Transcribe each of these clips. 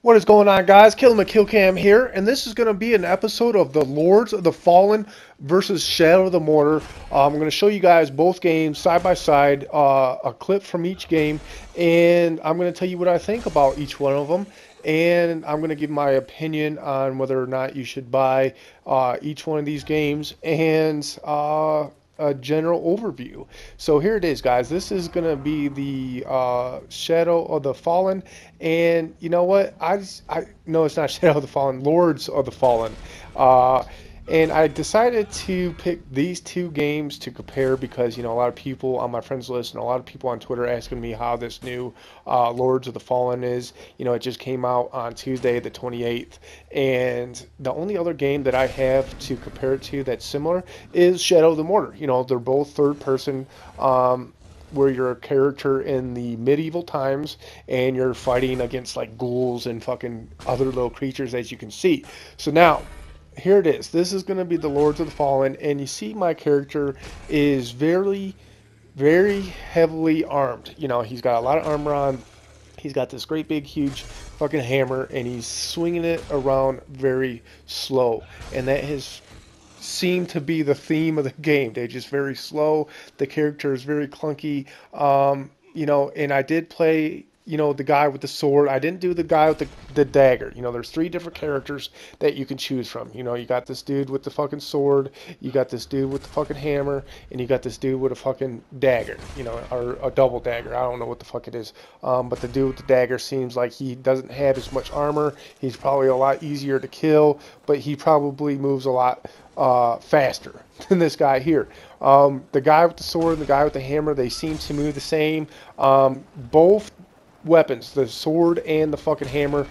What is going on, guys? Killamckillcam here, and this is going to be an episode of the Lords of the Fallen versus Shadow of the Mordor. I'm going to show you guys both games side by side, a clip from each game, and I'm going to tell you what I think about each one of them, and I'm going to give my opinion on whether or not you should buy each one of these games, and a general overview. So here it is, guys. This is gonna be the Shadow of the Fallen, and you know what? I no, it's not Shadow of the Fallen, Lords of the Fallen. Uh, and I decided to pick these two games to compare because a lot of people on my friends list and a lot of people on Twitter asking me how this new Lords of the Fallen is. It just came out on Tuesday the 28th, and the only other game that I have to compare it to that's similar is Shadow of the Mordor. They're both third person. Where you're a character in the medieval times and you're fighting against like ghouls and fucking other little creatures, as you can see. So now here it is. This is going to be the Lords of the Fallen, and you see my character is very, very heavily armed. He's got a lot of armor on. He's got this great big huge fucking hammer, and he's swinging it around very slow, and that has seemed to be the theme of the game. They're just very slow. The character is very clunky. And I did play the guy with the sword. I didn't do the guy with the dagger. There's three different characters that you can choose from. You got this dude with the fucking sword, you got this dude with the fucking hammer, and you got this dude with a fucking dagger, or a double dagger. I don't know what the fuck it is. But the dude with the dagger seems like he doesn't have as much armor. He's probably a lot easier to kill, but he probably moves a lot faster than this guy here. The guy with the sword and the guy with the hammer, they seem to move the same. Both weapons, the sword and the fucking hammer,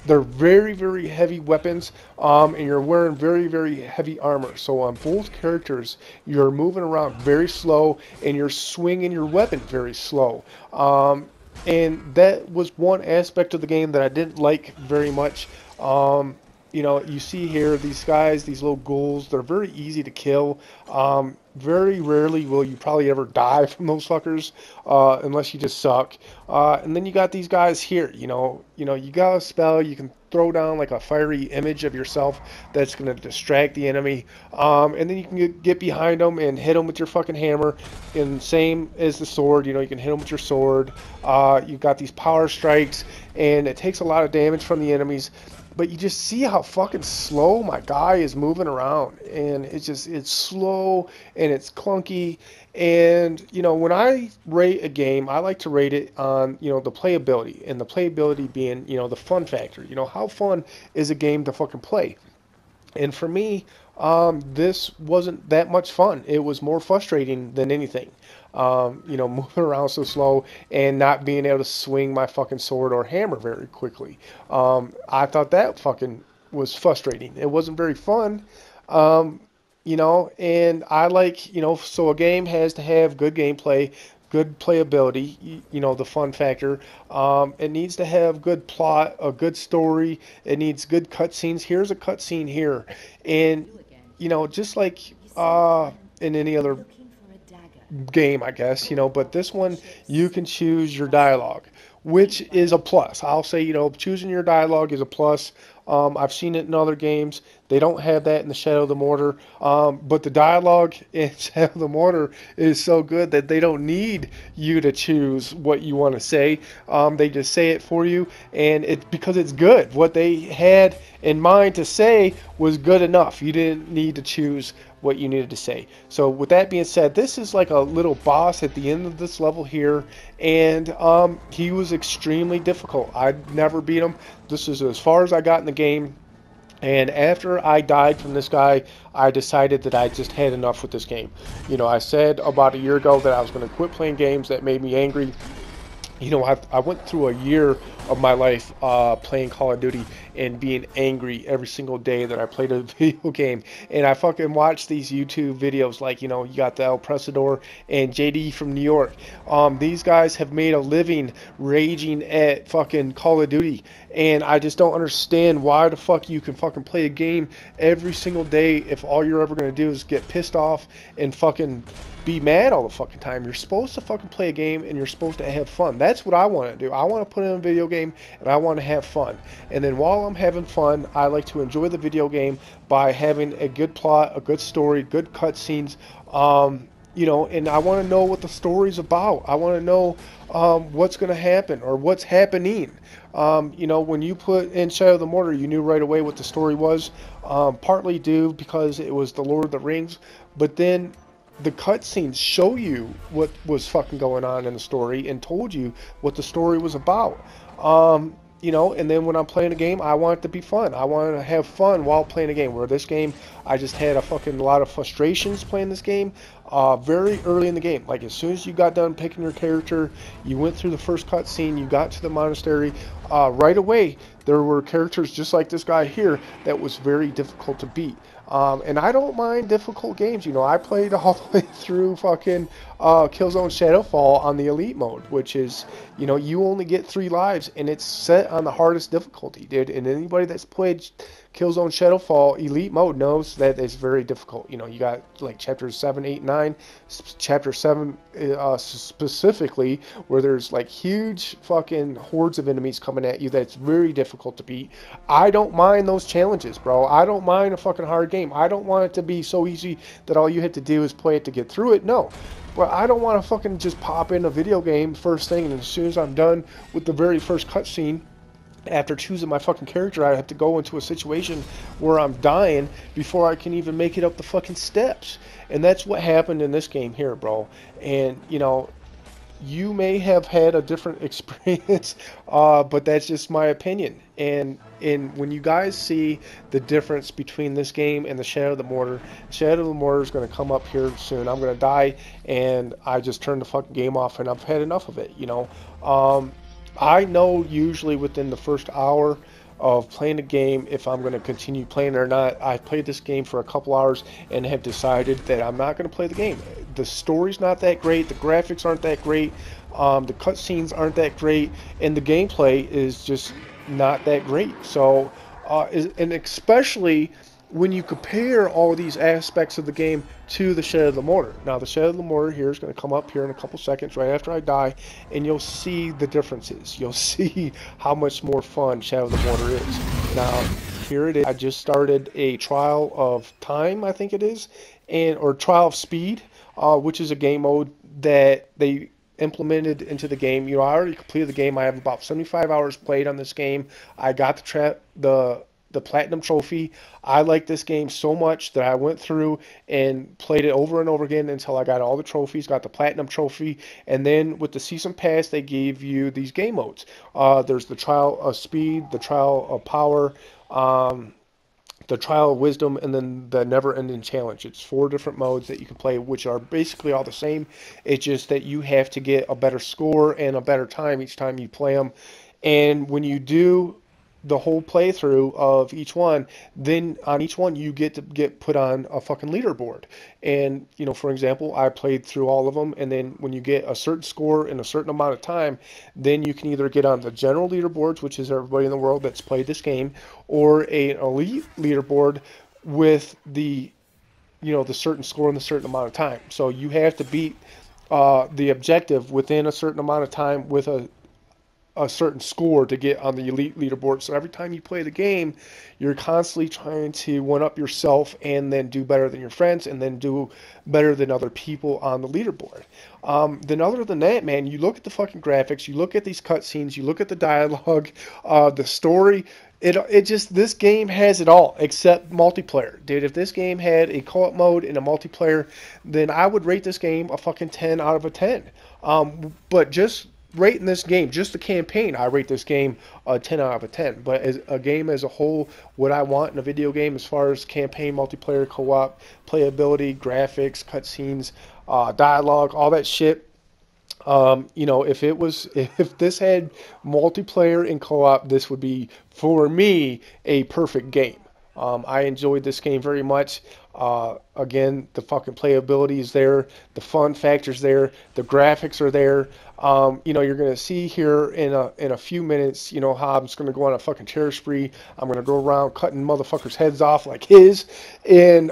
they're very, very heavy weapons, and you're wearing very, very heavy armor. So on both characters, you're moving around very slow, and you're swinging your weapon very slow. And that was one aspect of the game that I didn't like very much. You see here, these guys, these little ghouls, they're very easy to kill. Very rarely will you probably ever die from those fuckers, unless you just suck. And then you got these guys here, you got a spell, you can throw down like a fiery image of yourself that's going to distract the enemy. And then you can get behind them and hit them with your fucking hammer. And same as the sword, you can hit them with your sword. You've got these power strikes, and it takes a lot of damage from the enemies. But you just see how fucking slow my guy is moving around, and it's slow and it's clunky. And when I rate a game, I like to rate it on the playability, and the playability being the fun factor. How fun is a game to fucking play? And for me, this wasn't that much fun. It was more frustrating than anything. Moving around so slow and not being able to swing my fucking sword or hammer very quickly. I thought that fucking was frustrating. It wasn't very fun. And I like, so a game has to have good gameplay, good playability, the fun factor. It needs to have good plot, a good story. It needs good cutscenes. Here's a cutscene here. And, just like in any other game, I guess, but this one you can choose your dialogue, which is a plus. I'll say, choosing your dialogue is a plus. I've seen it in other games. They don't have that in the Shadow of the Mordor. But the dialogue in Shadow of the Mordor is so good that they don't need you to choose what you want to say. They just say it for you, and because it's good. What they had in mind to say was good enough. You didn't need to choose what you needed to say. So with that being said, this is like a little boss at the end of this level here, and he was extremely difficult. I'd never beat him. This is as far as I got in the game. And after I died from this guy, I decided that I just had enough with this game. I said about a year ago that I was going to quit playing games that made me angry. I went through a year of my life playing Call of Duty and being angry every single day that I played a video game. And I fucking watched these YouTube videos like, you got the El Presador and JD from New York. These guys have made a living raging at fucking Call of Duty. And I just don't understand why the fuck you can fucking play a game every single day if all you're ever going to do is get pissed off and fucking be mad all the fucking time. You're supposed to fucking play a game and you're supposed to have fun. That's what I want to do. I want to put in a video game game and I want to have fun. And then while I'm having fun, I like to enjoy the video game by having a good plot, a good story, good cutscenes. You know, and I want to know what the story's about. I want to know what's going to happen or what's happening. You know, when you put in Shadow of the Mordor, you knew right away what the story was, partly due because it was the Lord of the Rings, but then the cutscenes show you what was fucking going on in the story and told you what the story was about. You know, and then when I'm playing a game, I want it to be fun. I want to have fun while playing a game. Where this game, I just had a fucking lot of frustrations playing this game very early in the game. Like as soon as you got done picking your character, you went through the first cutscene, you got to the monastery, right away there were characters just like this guy here that was very difficult to beat. And I don't mind difficult games. You know, I played all the way through fucking Killzone Shadowfall on the Elite mode, which is, you know, you only get 3 lives, and it's set on the hardest difficulty, dude. And anybody that's played Killzone Shadowfall Elite mode knows that it's very difficult. You know, you got like chapters 7, 8, 9. Chapter 7 specifically, where there's like huge fucking hordes of enemies coming at you that's very difficult to beat. I don't mind those challenges, bro. I don't mind a fucking hard game. I don't want it to be so easy that all you have to do is play it to get through it. No. But I don't want to fucking just pop in a video game first thing, and as soon as I'm done with the very first cutscene, after choosing my fucking character, I have to go into a situation where I'm dying before I can even make it up the fucking steps. And that's what happened in this game here, bro. And, you know, you may have had a different experience, but that's just my opinion. And when you guys see the difference between this game and the Shadow of the Mordor is going to come up here soon. I'm going to die, and I just turned the fucking game off, and I've had enough of it, you know. I know usually within the first hour of playing a game if I'm going to continue playing it or not. I've played this game for a couple hours and have decided that I'm not going to play the game. The story's not that great, the graphics aren't that great, the cutscenes aren't that great, and the gameplay is just not that great. So, and especially when you compare all these aspects of the game to the Shadow of the Mordor. Now, the Shadow of the Mordor here is going to come up here in a couple seconds right after I die, and you'll see the differences. You'll see how much more fun Shadow of the Mordor is. Now, here it is. I just started a trial of time, I think it is, or trial of speed, which is a game mode that they implemented into the game. You know, I already completed the game. I have about 75 hours played on this game. I got the platinum trophy. I like this game so much that I went through and played it over and over again until I got all the trophies, got the platinum trophy, and then with the season pass they gave you these game modes. There's the trial of speed, the trial of power, the trial of wisdom, and then the never-ending challenge. It's 4 different modes that you can play, which are basically all the same. It's just that you have to get a better score and a better time each time you play them. And when you do the whole playthrough of each one, then on each one you get to get put on a fucking leaderboard. And, you know, for example, I played through all of them, and then when you get a certain score in a certain amount of time, then you can either get on the general leaderboards, which is everybody in the world that's played this game, or an elite leaderboard with the, you know, the certain score in a certain amount of time. So you have to beat the objective within a certain amount of time with a certain score to get on the elite leaderboard. So every time you play the game, you're constantly trying to one-up yourself and then do better than your friends and then do better than other people on the leaderboard. Then other than that, man, you look at the fucking graphics, you look at these cutscenes, you look at the dialogue, the story. It just, this game has it all except multiplayer. Dude, if this game had a co-op mode and a multiplayer, then I would rate this game a fucking 10 out of a 10. But just rating this game, just the campaign, I rate this game a 10 out of a 10. But as a game as a whole, what I want in a video game as far as campaign, multiplayer, co-op, playability, graphics, cutscenes, dialogue, all that shit, you know, if this had multiplayer and co-op, this would be, for me, a perfect game. I enjoyed this game very much. Again, the fucking playability is there, the fun factor's there, the graphics are there. You know, you're gonna see here in a few minutes, you know, how I'm just gonna go on a fucking terror spree. I'm gonna go around cutting motherfuckers' heads off like his, and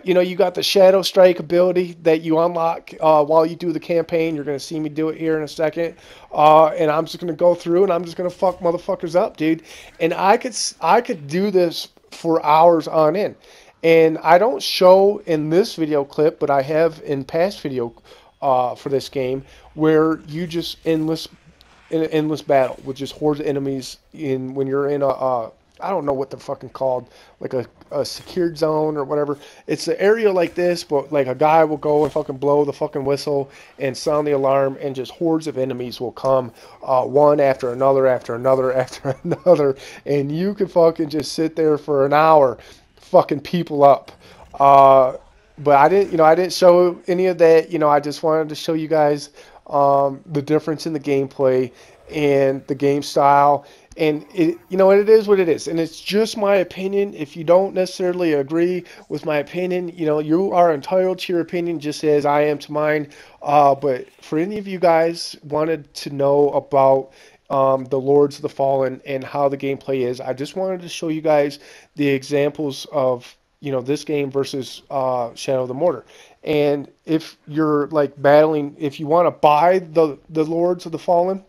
you know, you got the Shadow Strike ability that you unlock while you do the campaign. You're gonna see me do it here in a second, and I'm just gonna go through and I'm just gonna fuck motherfuckers up, dude. And I could do this for hours on end. And I don't show in this video clip, but I have in past video for this game where you just in an endless battle with just hordes of enemies in when you're in I don't know what they're fucking called, like a secured zone or whatever. It's an area like this, but like a guy will go and fucking blow the fucking whistle and sound the alarm, and just hordes of enemies will come, one after another, after another, after another, and you can fucking just sit there for an hour, fucking people up. But I didn't show any of that. You know, I just wanted to show you guys the difference in the gameplay and the game style. And it, you know, it is what it is, and it's just my opinion. If you don't necessarily agree with my opinion, you know, you are entitled to your opinion, just as I am to mine. But for any of you guys wanted to know about the Lords of the Fallen and how the gameplay is, I just wanted to show you guys the examples of, you know, this game versus Shadow of the Mordor. And if you're like battling, if you want to buy the Lords of the Fallen,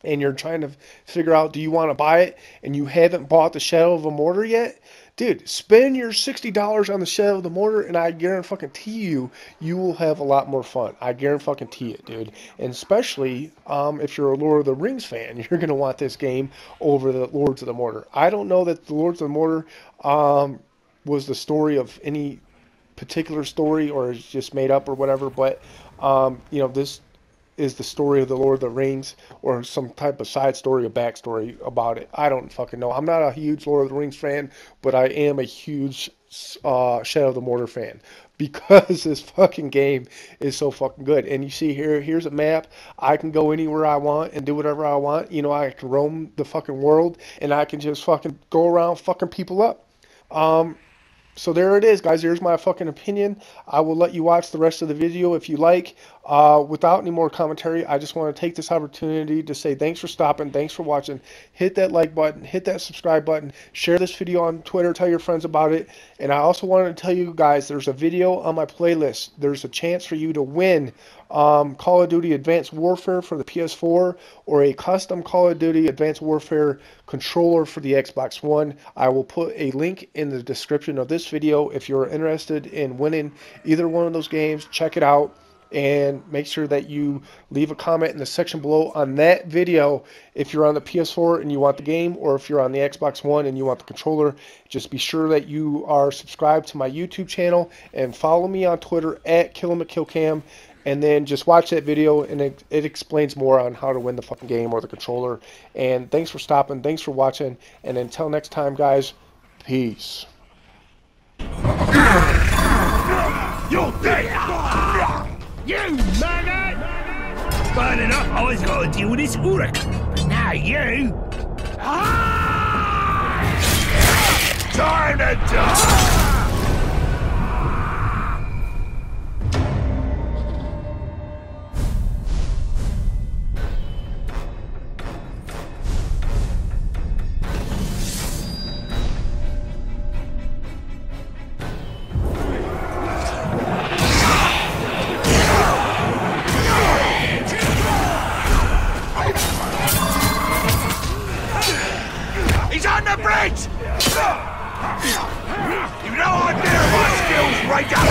and you're trying to figure out, do you want to buy it, and you haven't bought the Shadow of the Mordor yet, dude, spend your $60 on the Shadow of the Mordor, and I guarantee you, you will have a lot more fun. I guarantee it, dude. And especially if you're a Lord of the Rings fan, you're going to want this game over the Lords of the Mordor. I don't know that the Lords of the Mordor was the story of any particular story, or is just made up or whatever, but you know, this is the story of the Lord of the Rings, or some type of side story or backstory about it. I don't fucking know. I'm not a huge Lord of the Rings fan, but I am a huge Shadow of the Mordor fan, because this fucking game is so fucking good. And you see here, here's a map. I can go anywhere I want and do whatever I want. You know, I can roam the fucking world, and I can just fucking go around fucking people up. So there it is, guys. Here's my fucking opinion. I will let you watch the rest of the video if you like. Without any more commentary, I just want to take this opportunity to say thanks for stopping, thanks for watching. Hit that like button, hit that subscribe button, share this video on Twitter, tell your friends about it. And I also wanted to tell you guys, there's a video on my playlist. There's a chance for you to win Call of Duty Advanced Warfare for the PS4, or a custom Call of Duty Advanced Warfare controller for the Xbox One. I will put a link in the description of this video. If you're interested in winning either one of those games, check it out, and make sure that you leave a comment in the section below on that video if you're on the PS4 and you want the game, or if you're on the Xbox One and you want the controller. Just be sure that you are subscribed to my YouTube channel and follow me on Twitter at Killamckillcam. And then just watch that video, and it explains more on how to win the fucking game or the controller. And thanks for stopping. Thanks for watching. And until next time, guys, peace. You're dead! You maggot! Bad enough, I was going to deal with this Uruk. But now you... Time to die! On the bridge! You've no idea my skills right down